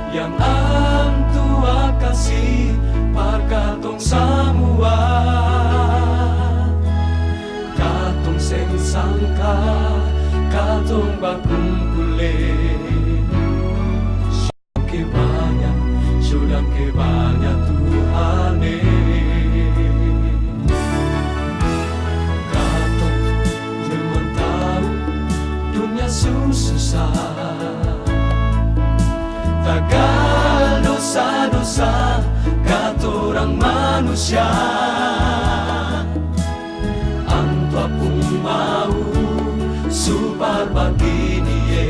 yang Antua kasih parkatong samua, katong seng sangka katong bakumpule. Syulang ke banyak Tuhan katong memang tahu dunia susah, tagal dosa-dosa katorang manusia. Antua pun mau supar begini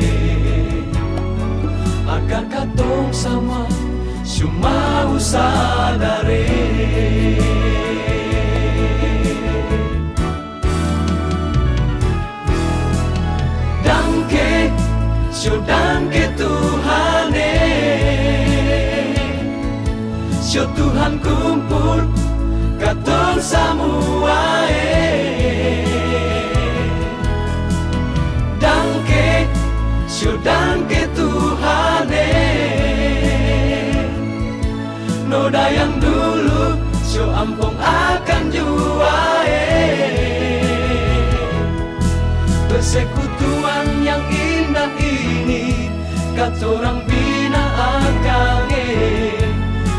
agar katong sama cuma sadare. Dangke, syo dangke Tuhan syo Tuhan kumpul katong samua Dangke, syo dangke Tuhan noda yang dulu syo ampong akan jua persekutuan yang indah ini katorang bina akan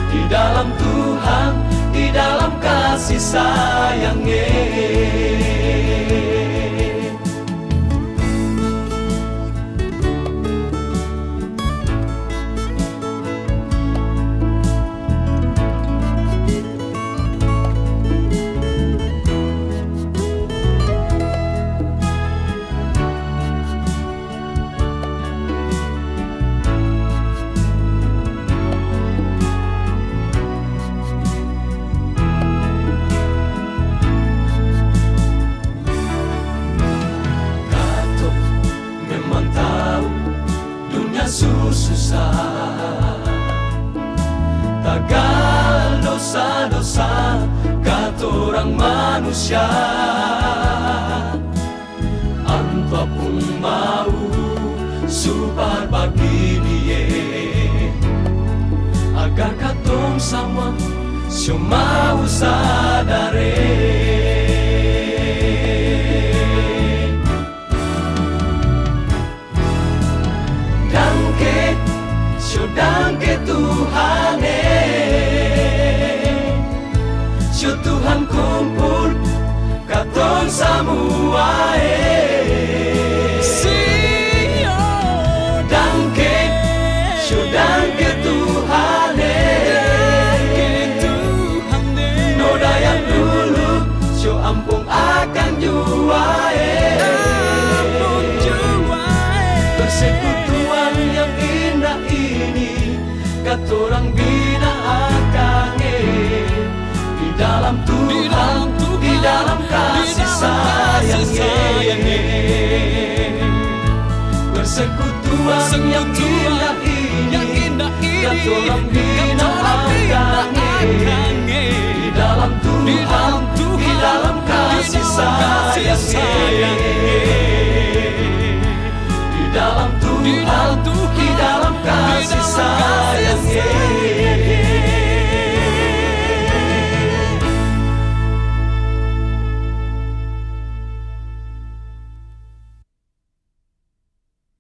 di dalam Tuhan, di dalam kasih sayangnya. Susah, tagal dosa-dosa katorang manusia. Antua pun mau supar begini agar katong sama syo mau sadare. Dangke Tuhan syo Tuhan kumpul katong samua Dangke, syo dangke Tuhan noda yang dulu syo ampung akan jua persekutuan yang indah ini katorang bina akan di dalam Tuhan, di dalam kasih sayangnya. Persekutuan yang indah ini katorang bina akan di dalam Tuhan, di dalam kasih sayangnya. Di dalam Tuhan,